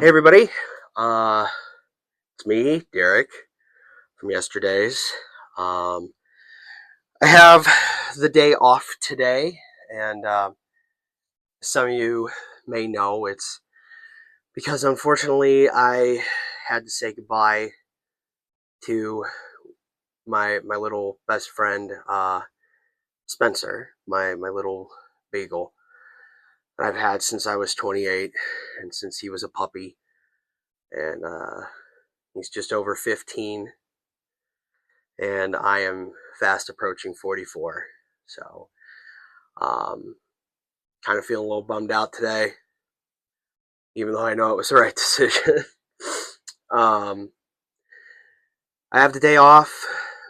Hey everybody, uh, it's me, Derek, from yesterday's. Um, I have the day off today, and some of you may know it's because unfortunately I had to say goodbye to my little best friend, Spencer, my little beagle that I've had since I was 28, and since he was a puppy, and he's just over 15 and I am fast approaching 44. So, um, kind of feeling a little bummed out today, even though I know it was the right decision. um, I have the day off.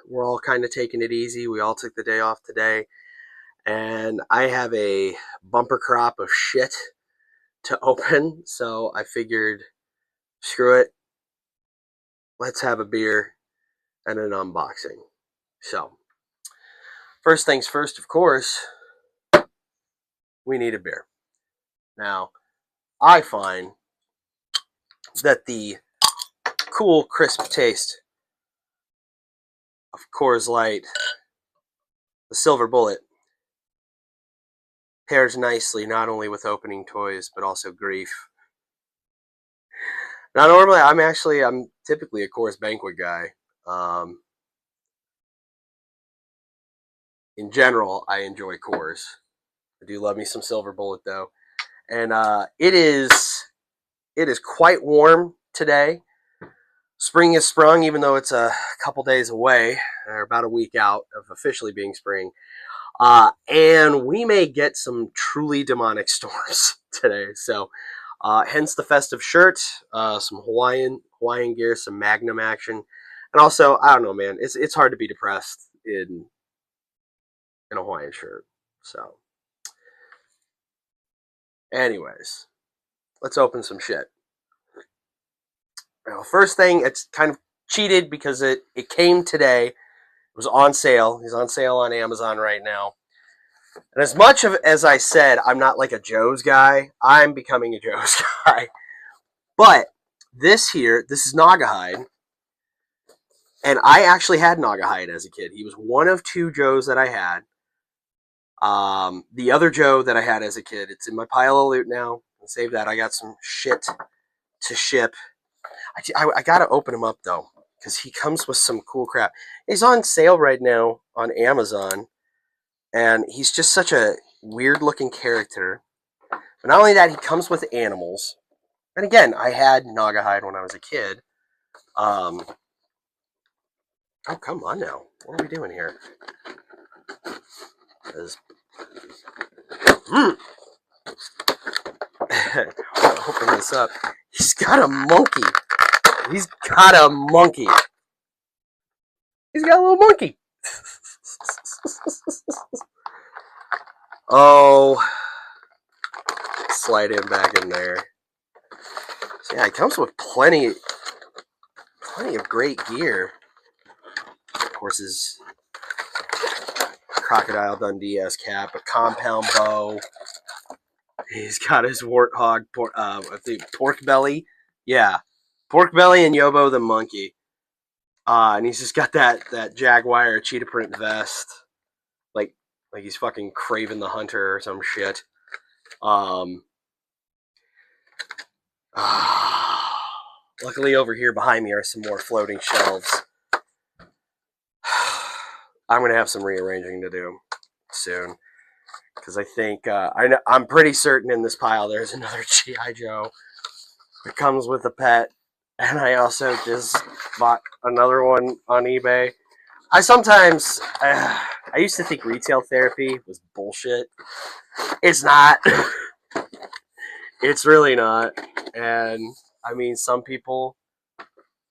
We're all kind of taking it easy. We all took the day off today, and I have a bumper crop of shit to open. So I figured, screw it, let's have a beer and an unboxing. So, first things first, of course, we need a beer. Now, I find that the cool, crisp taste of Coors Light, the Silver Bullet, pairs nicely not only with opening toys but also grief. Now, normally I'm typically a Coors Banquet guy. Um, in general, I enjoy Coors. I do love me some Silver Bullet though, and it is quite warm today. Spring is sprung, even though it's a couple days away, or about a week out of officially being spring. And we may get some truly demonic storms today. So, hence the festive shirt, some Hawaiian gear, some Magnum action, and also I don't know, man. It's hard to be depressed in a Hawaiian shirt. So, anyways, let's open some shit. Now, first thing, it's kind of cheated because it came today. It was on sale. He's on sale on Amazon right now. And as much as I said, I'm not like a Joe's guy, I'm becoming a Joe's guy. But this is Naugahyde. And I actually had Naugahyde as a kid. He was one of two Joes that I had. The other Joe that I had as a kid, it's in my pile of loot now. I'll save that. I got some shit to ship. I gotta open him up though, because he comes with some cool crap. He's on sale right now on Amazon, and he's just such a weird looking character. But not only that, he comes with animals. And again, I had Naugahyde when I was a kid. Oh, come on now. What are we doing here? Open this up. He's got a monkey. He's got a monkey. He's got a little monkey. Oh, slide him back in there. So yeah, it comes with plenty of great gear. Of course, his Crocodile Dundee S cap, a compound bow. He's got his warthog, pork belly. Yeah, pork belly and Yobo the monkey. And he's just got that Jaguar cheetah print vest, like he's fucking Craven the Hunter or some shit. Luckily, over here behind me are some more floating shelves. I'm gonna have some rearranging to do soon, because I think I'm pretty certain in this pile there's another GI Joe that comes with a pet, and I also just bought another one on eBay. I used to think retail therapy was bullshit. It's not. It's really not. And I mean, some people,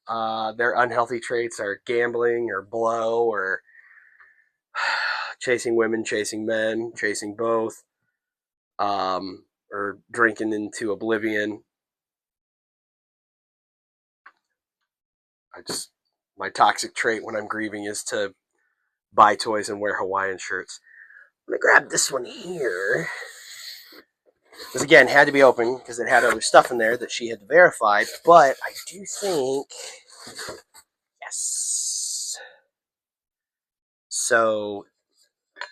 their unhealthy traits are gambling or blow or chasing women, chasing men, chasing both, or drinking into oblivion. My toxic trait when I'm grieving is to buy toys and wear Hawaiian shirts. I'm gonna grab this one here. This again had to be open because it had other stuff in there that she had to verify. But I do think, yes. So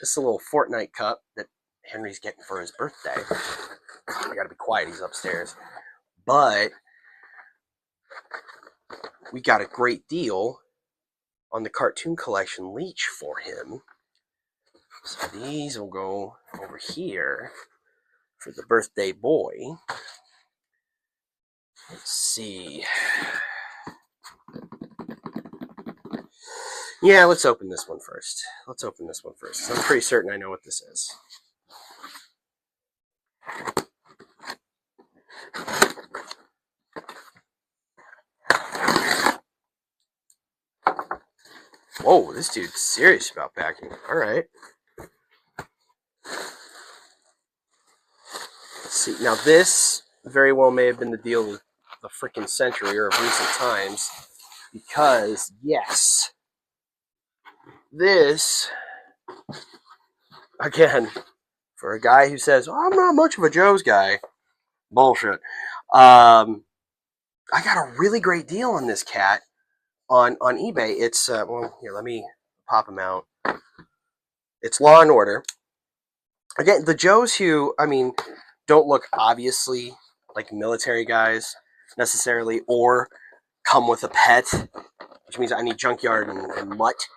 this is a little Fortnite cup that Henry's getting for his birthday. I gotta be quiet, he's upstairs. But we got a great deal on the Cartoon Collection Leech for him. So these will go over here for the birthday boy. Let's see. Yeah, let's open this one first. I'm pretty certain I know what this is. Whoa, this dude's serious about packing. All right. Let's see. Now, this very well may have been the deal of the freaking century or of recent times. Because, yes, this, again, for a guy who says, oh, I'm not much of a Joe's guy, bullshit. I got a really great deal on this cat on eBay. It's, well, here, let me pop him out. It's Law and Order. Again, the Joes who, I mean, don't look obviously like military guys necessarily, or come with a pet, which means I need Junkyard and Mutt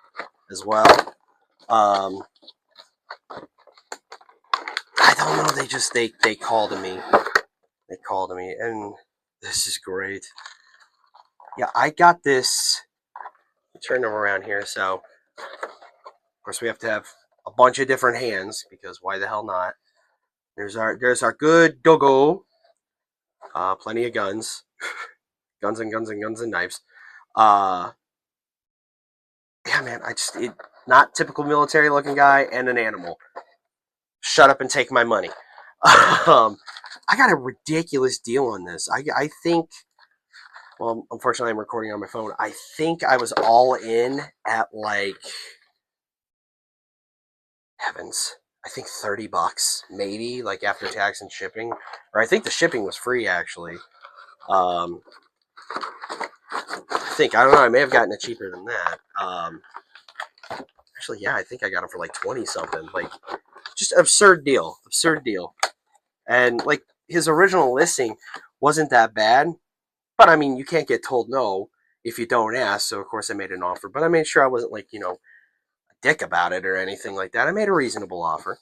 as well. I don't know. They called to me. They called to me, and this is great. Yeah, I got this. Turn them around here. So, of course, we have to have a bunch of different hands because why the hell not? There's our good doggo. Plenty of guns, guns and knives. Yeah, man, not typical military looking guy and an animal. Shut up and take my money. I got a ridiculous deal on this. I think, well, unfortunately, I'm recording on my phone. I think I was all in at like, heavens, I think $30, maybe, like after tax and shipping. Or I think the shipping was free, actually. I don't know, I may have gotten it cheaper than that. Actually, yeah, I think I got it for like 20 something. Like, just absurd deal. And like, his original listing wasn't that bad. But I mean, you can't get told no if you don't ask. So, of course, I made an offer. But I made sure I wasn't like, a dick about it or anything like that. I made a reasonable offer.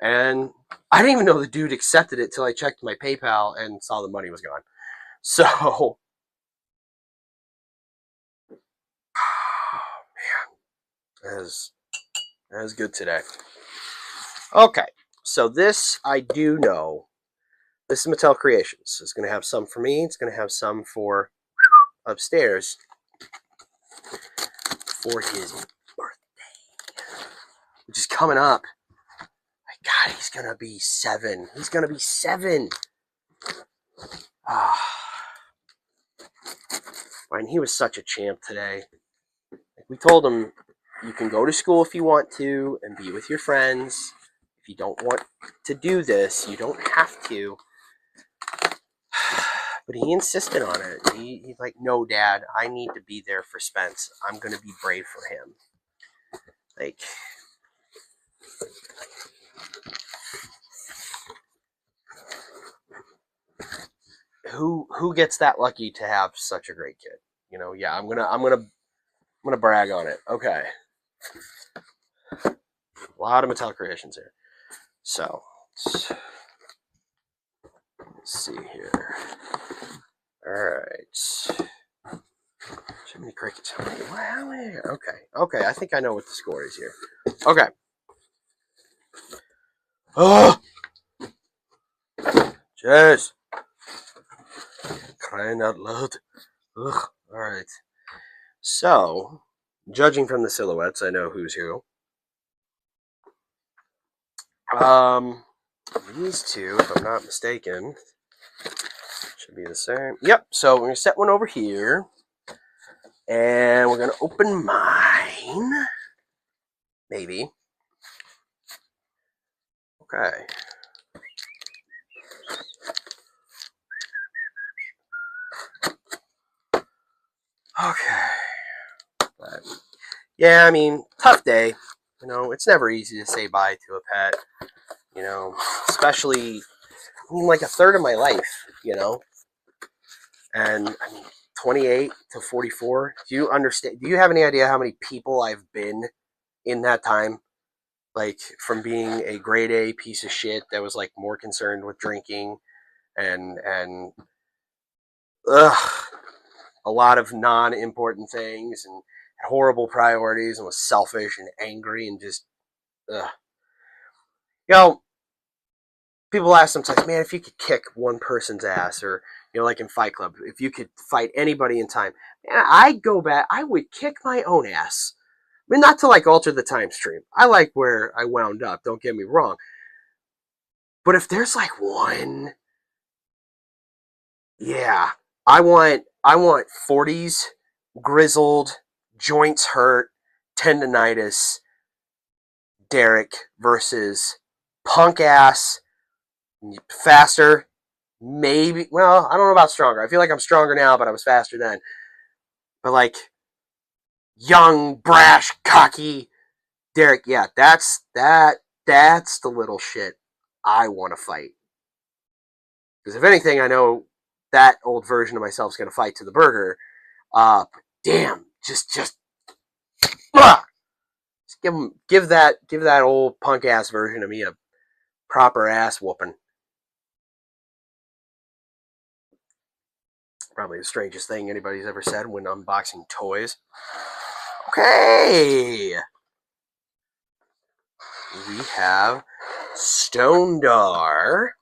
And I didn't even know the dude accepted it till I checked my PayPal and saw the money was gone. So, oh, man, that is good today. Okay, so this I do know. This is Mattel Creations. It's going to have some for me. It's going to have some for upstairs for his birthday, which is coming up. My God, he's going to be 7. He's going to be 7. And he was such a champ today. Like, we told him, you can go to school if you want to and be with your friends. If you don't want to do this, you don't have to. But he insisted on it. He's like, no, Dad, I need to be there for Spence. I'm going to be brave for him. Like, who gets that lucky to have such a great kid? Yeah, I'm gonna brag on it. Okay. A lot of Mattel Creations here. So, let's see here. Alright. Jiminy Crickets. Okay, I think I know what the score is here. Okay. Oh! Jeez. Crying out loud. Ugh. Alright. So, judging from the silhouettes, I know who's who. These two, if I'm not mistaken, should be the same. Yep, so we're going to set one over here. And we're going to open mine. Maybe. Okay. yeah, I mean, tough day. You know, it's never easy to say bye to a pet. You know, especially I mean, like a third of my life. You know, and I mean, 28 to 44. Do you understand? Do you have any idea how many people I've been in that time? Like from being a grade A piece of shit that was like more concerned with drinking and ugh, a lot of non-important things and horrible priorities and was selfish and angry and just ugh. You know, people ask sometimes, man, if you could kick one person's ass, or you know, like in Fight Club, if you could fight anybody in time, man, I'd go back. I would kick my own ass. I mean, not to like alter the time stream. I like where I wound up. Don't get me wrong. But if there's like one, yeah, I want 40s, grizzled, joints hurt, tendonitis, Derek versus punk ass, faster, maybe. Well, I don't know about stronger. I feel like I'm stronger now, but I was faster then. But like young, brash, cocky Derek, yeah, that's the little shit I want to fight. Because if anything, I know that old version of myself is going to fight to the burger. Damn, uh, just give that old punk ass version of me a proper ass whooping. Probably the strangest thing anybody's ever said when unboxing toys. Okay, we have Stone Dar.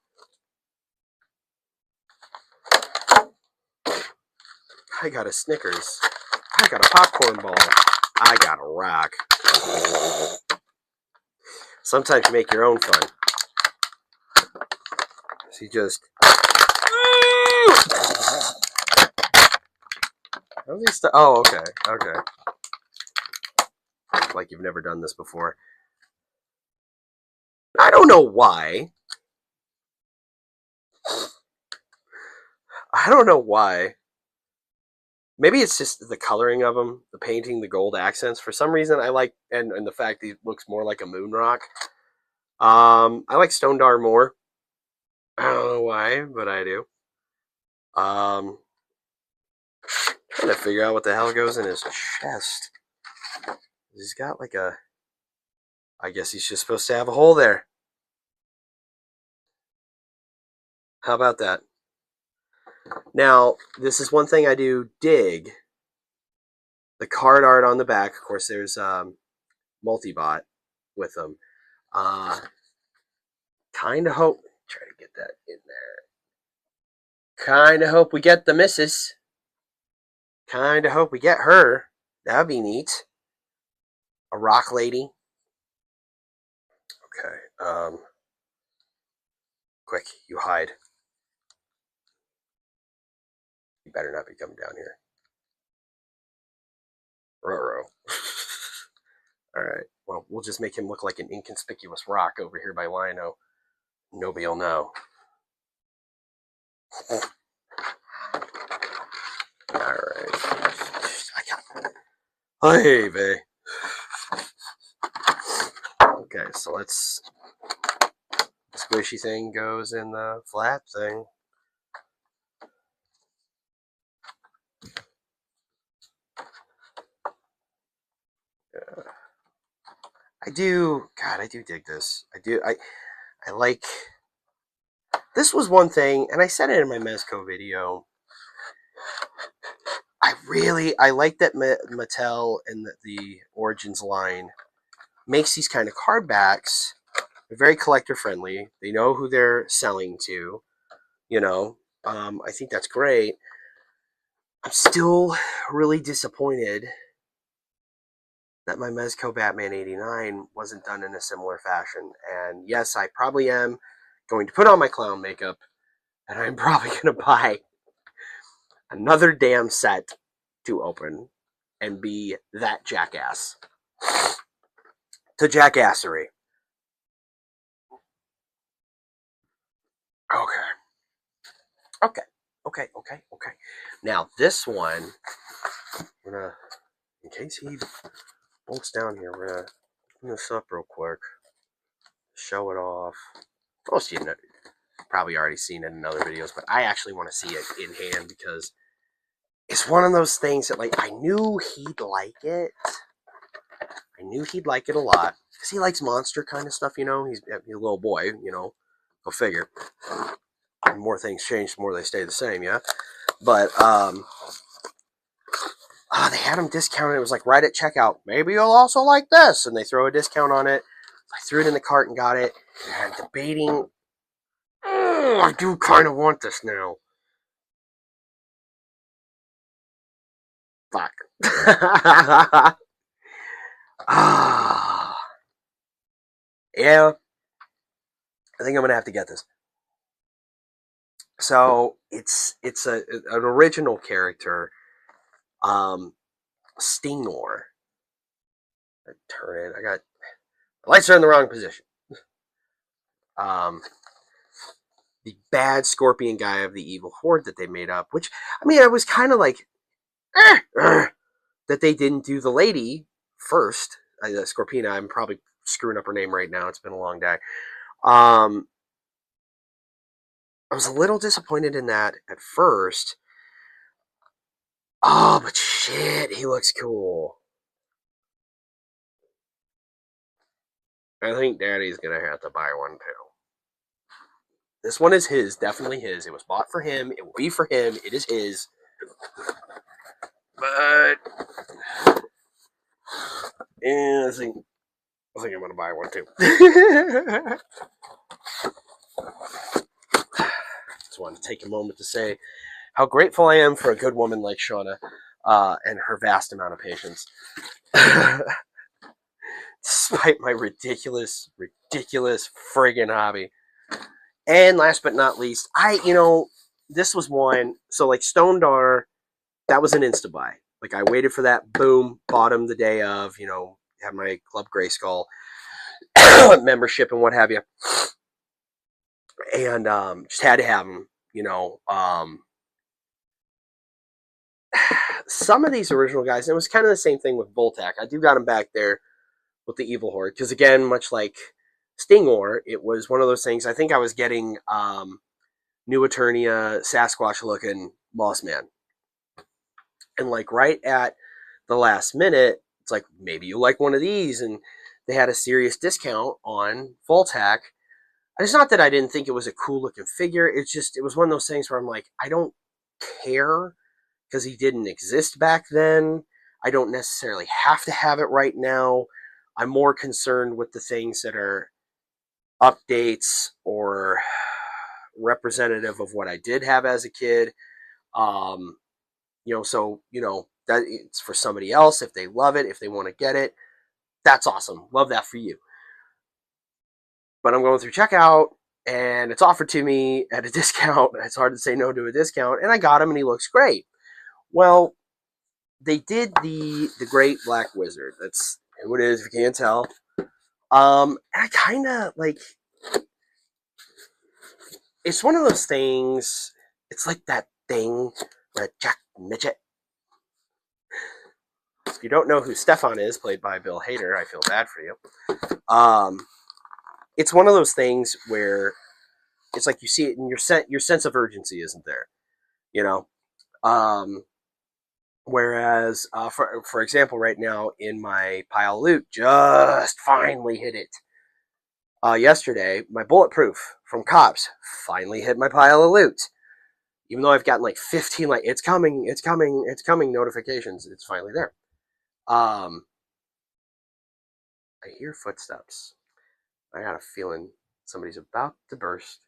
I got a Snickers. I got a popcorn ball. I got a rock. Sometimes you make your own fun. So you just. Oh, okay. Okay. Like you've never done this before. I don't know why. I don't know why. Maybe it's just the coloring of them, the painting, the gold accents. For some reason, I like, and the fact that it looks more like a moon rock. I like Stone Dar more. I don't know why, but I do. Trying to figure out what the hell goes in his chest. He's got like a. I guess he's just supposed to have a hole there. How about that? Now, this is one thing I do dig. The card art on the back, of course, there's Multibot with them. Kind of hope. Try to get that in there. Kind of hope we get the missus. Kind of hope we get her. That'd be neat. A rock lady. Okay. Quick, you hide. You better not be coming down here. Ruh-roh. All right. Well, we'll just make him look like an inconspicuous rock over here by Lino. Nobody will know. All right. I got. Hey, babe. Okay, so let's. The squishy thing goes in the flat thing. I do. God, I do dig this. I do. I like. This was one thing, and I said it in my Mezco video. I like that Mattel and the Origins line makes these kind of card backs. They're very collector friendly. They know who they're selling to. You know, I think that's great. I'm still really disappointed that my Mezco Batman 89 wasn't done in a similar fashion. And yes, I probably am going to put on my clown makeup, and I'm probably going to buy another damn set to open and be that jackass. To jackassery. Okay. Okay. Okay. Now, this one, I'm gonna, in case he bolts down here. We're gonna open this up real quick. Show it off. Most of you know, probably already seen it in other videos, but I actually want to see it in hand because it's one of those things that, like, I knew he'd like it. I knew he'd like it a lot because he likes monster kind of stuff, you know. He's a little boy, you know. Go figure. The more things change, the more they stay the same, yeah. But they had them discounted. It was like right at checkout. Maybe you'll also like this, and they throw a discount on it. I threw it in the cart and got it. And I'm debating. I do kind of want this now. Fuck. Yeah. I think I'm gonna have to get this. So it's an original character, Stingor. I turn it. I got the lights are in the wrong position. The bad scorpion guy of the evil horde that they made up. Which, I mean, I was kind of like that they didn't do the lady first. The Scorpina. I'm probably screwing up her name right now. It's been a long day. I was a little disappointed in that at first. Oh, but shit, he looks cool. I think Daddy's gonna have to buy one too. This one is his, definitely his. It was bought for him. It will be for him. It is his. But I think I'm gonna buy one too. Just wanted to take a moment to say how grateful I am for a good woman like Shauna and her vast amount of patience. Despite my ridiculous friggin' hobby. And last but not least, this was one. So, like, Stone Dar, that was an insta buy. Like, I waited for that. Boom, bought him the day of. Have my Club Grayskull membership and what have you. And just had to have him. Some of these original guys, and it was kind of the same thing with Voltak. I do got him back there with the Evil Horde because, again, much like Stingor, it was one of those things. I think I was getting New Eternia, Sasquatch looking Boss Man, and like right at the last minute, it's like, maybe you like one of these, and they had a serious discount on Voltak. It's not that I didn't think it was a cool looking figure. It's just, it was one of those things where I'm like, I don't care because he didn't exist back then. I don't necessarily have to have it right now. I'm more concerned with the things that are updates or representative of what I did have as a kid. That it's for somebody else. If they love it, if they want to get it, that's awesome. Love that for you. But I'm going through checkout and it's offered to me at a discount. It's hard to say no to a discount. And I got him and he looks great. Well, they did the Great Black Wizard. That's who it is, if you can't tell. I kind of like, it's one of those things. It's like that thing where Jack Midget. If you don't know who Stefan is, played by Bill Hader, I feel bad for you. It's one of those things where it's like you see it and your sense of urgency isn't there, you know. Whereas, for example, right now in my pile of loot, just finally hit it. Yesterday, my Bulletproof from Cops finally hit my pile of loot. Even though I've gotten like 15, like, it's coming notifications, it's finally there. I hear footsteps. I got a feeling somebody's about to burst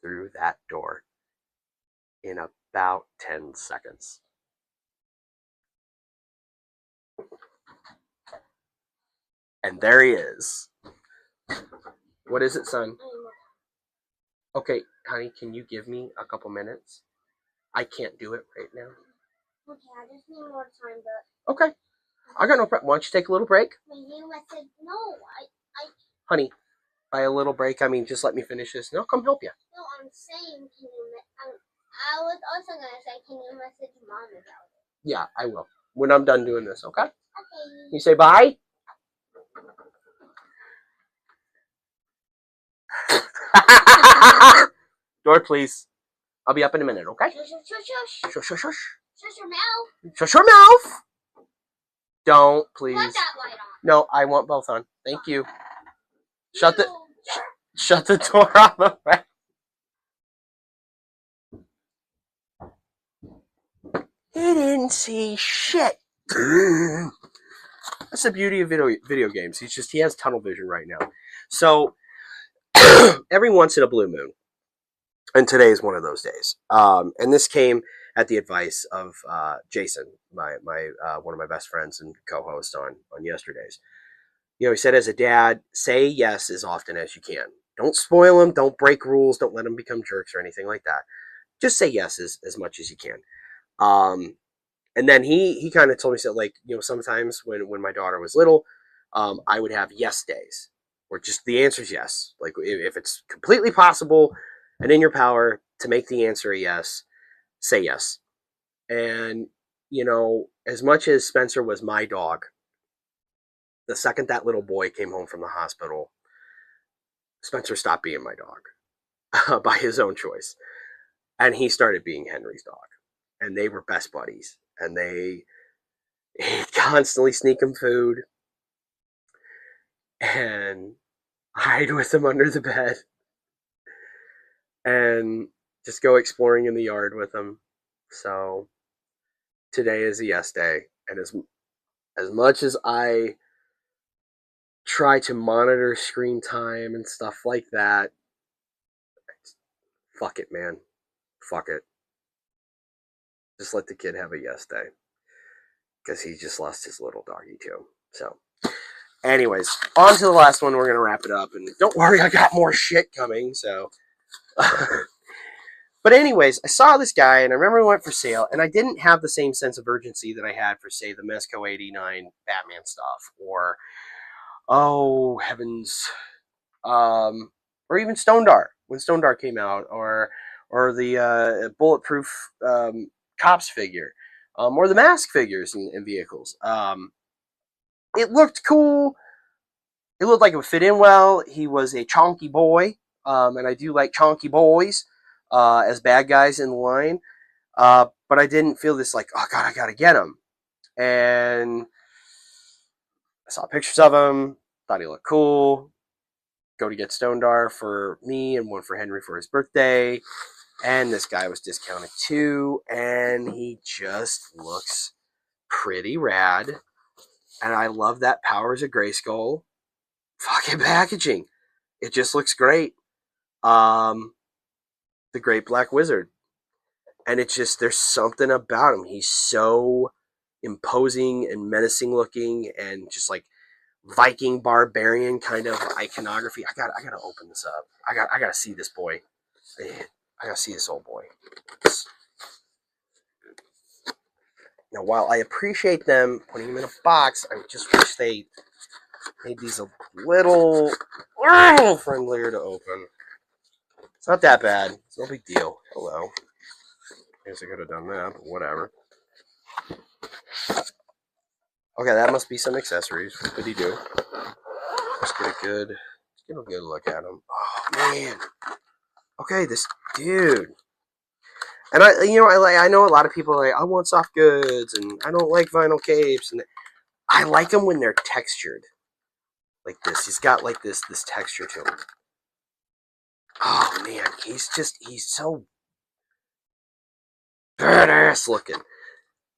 through that door in about 10 seconds. And there he is. What is it, son? Okay, honey, can you give me a couple minutes? I can't do it right now. Okay, I just need more time, but... Okay. I got no problem. Why don't you take a little break? Honey, by a little break, I mean just let me finish this and I'll come help you. No, I'm saying, I was also going to say, can you message Mom about it? Yeah, I will. When I'm done doing this, okay? Okay. You say bye? Door, please. I'll be up in a minute, okay? Shush, shush, shush. Shush, shush, shush. Shush your mouth. Shush your mouth. Don't, I please. want that light on. No, I want both on. Thank you. Shut the Ew. shut the door on the way. He didn't see shit. That's the beauty of video games. He has tunnel vision right now. So every once in a blue moon, and today is one of those days. And this came at the advice of Jason, my one of my best friends and co-host on yesterday's. You know, he said, as a dad, say yes as often as you can. Don't spoil them. Don't break rules. Don't let them become jerks or anything like that. Just say yes as much as you can. And then he kind of told me, so like, you know, sometimes when my daughter was little, I would have yes days where just the answer is yes. Like if it's completely possible and in your power to make the answer a yes, say yes. And, you know, as much as Spencer was my dog, the second that little boy came home from the hospital, Spencer stopped being my dog by his own choice. And he started being Henry's dog. And they were best buddies. And he'd constantly sneak him food and hide with him under the bed and just go exploring in the yard with him. So today is a yes day. And as much as I try to monitor screen time and stuff like that, fuck it, man. Fuck it. Just let the kid have a yes day. Because he just lost his little doggy too. So, anyways, on to the last one. We're going to wrap it up. And don't worry, I got more shit coming. So, but anyways, I saw this guy and I remember it went for sale. And I didn't have the same sense of urgency that I had for, say, the Mezco 89 Batman stuff. Or, oh, heavens. Or even Stone Dart. When Stone Dart came out. Or the Bulletproof Cops figure. Or the Mask figures in vehicles. It looked cool. It looked like it would fit in well. He was a chonky boy, and I do like chonky boys as bad guys in the line. But I didn't feel this like, oh god, I gotta get him. And I saw pictures of him, thought he looked cool. Go to get Stone Dar for me and one for Henry for his birthday. And this guy was discounted too, and he just looks pretty rad. And I love that Powers of Grayskull fucking packaging. It just looks great. The Great Black Wizard. And it's just, there's something about him. He's so imposing and menacing looking and just like Viking barbarian kind of iconography. I gotta open this up. I gotta see this boy. I gotta see this old boy. Now, while I appreciate them putting him in a box, I just wish they made these a little friendlier to open. It's not that bad. It's no big deal. Hello. I guess I could have done that, but whatever. Okay, that must be some accessories. What did he do? Let's get a good look at him. Oh man. Okay, this dude. And I know a lot of people are like, I want soft goods and I don't like vinyl capes, and I like them when they're textured. Like this. He's got like this texture to him. Oh man, he's so badass looking.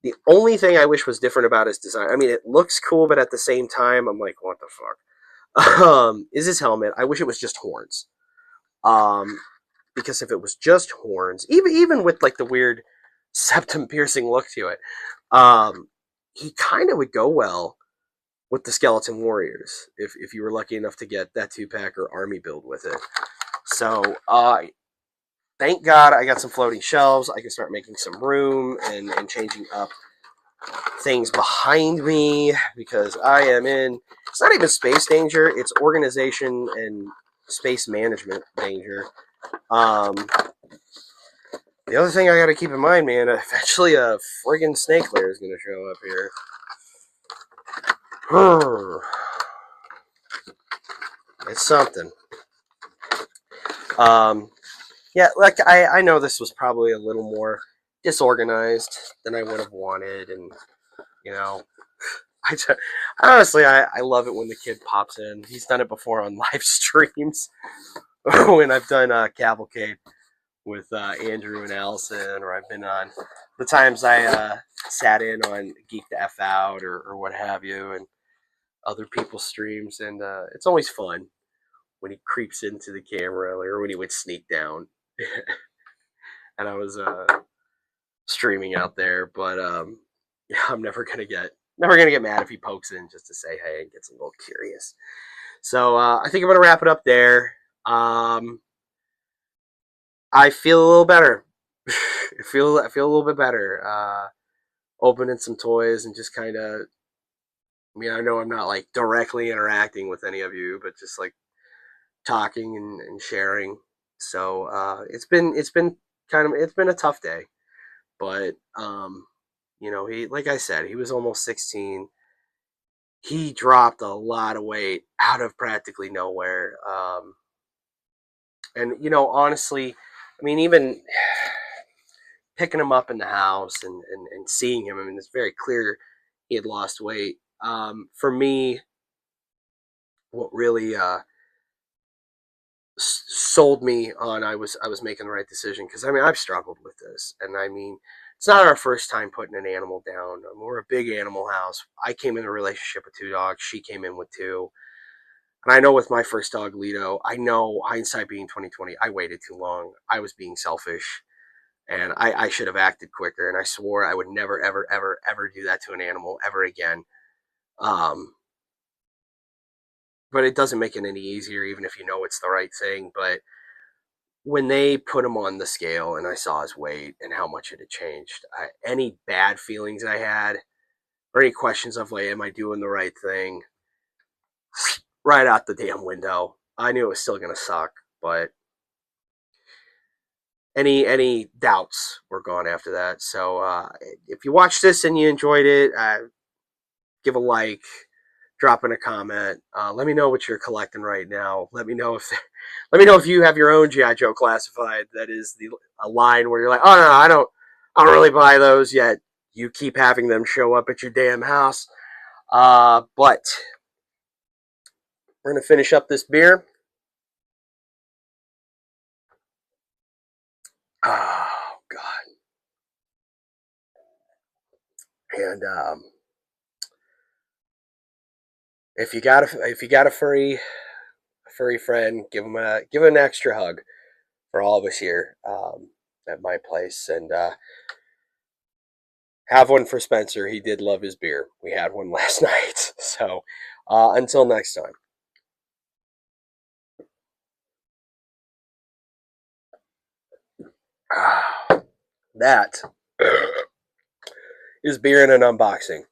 The only thing I wish was different about his design, I mean, it looks cool, but at the same time, I'm like, what the fuck? Is his helmet. I wish it was just horns. Because if it was just horns, even with like the weird septum piercing look to it, he kind of would go well with the Skeleton Warriors if you were lucky enough to get that 2-pack or army build with it. So, thank God I got some floating shelves. I can start making some room and changing up things behind me because I am in, it's not even space danger, it's organization and space management danger. The other thing I gotta keep in mind, man, eventually a friggin' snake layer is gonna show up here. It's something. Yeah, like I know this was probably a little more disorganized than I would have wanted, and you know, I just, honestly I love it when the kid pops in. He's done it before on live streams when I've done Cavalcade with Andrew and Allison, or I've been on the times I sat in on Geek the F Out or what have you, and other people's streams, and it's always fun when he creeps into the camera or when he would sneak down. And I was streaming out there, but yeah, I'm never gonna get mad if he pokes in just to say hey and gets a little curious. So I think I'm gonna wrap it up there. I feel a little better. I feel a little bit better. Opening some toys and just kind of. I mean, I know I'm not like directly interacting with any of you, but just like talking and sharing. So it's been a tough day, but he, like I said, he was almost 16. He dropped a lot of weight out of practically nowhere. And honestly, I mean, even picking him up in the house and seeing him, I mean, it's very clear he had lost weight. For me, what really sold me on I was making the right decision, because I mean I've struggled with this, and I mean it's not our first time putting an animal down. We're a big animal house. I came in a relationship with two dogs. She came in with two. And I know with my first dog, Lido, I know hindsight being 2020, I waited too long. I was being selfish, and I should have acted quicker. And I swore I would never, ever, ever, ever do that to an animal ever again. Um, but it doesn't make it any easier, even if you know it's the right thing. But when they put him on the scale and I saw his weight and how much it had changed, any bad feelings I had or any questions of like, am I doing the right thing? Right out the damn window. I knew it was still gonna suck, but any doubts were gone after that. So if you watched this and you enjoyed it, give a like, drop in a comment. Let me know what you're collecting right now. Let me know if you have your own GI Joe classified. That is a line where you're like, oh no, I don't really buy those yet. You keep having them show up at your damn house. But we're gonna finish up this beer. Oh God. And if you got a furry friend, give him an extra hug for all of us here at my place, and have one for Spencer. He did love his beer. We had one last night. So until next time. That is beer in an unboxing.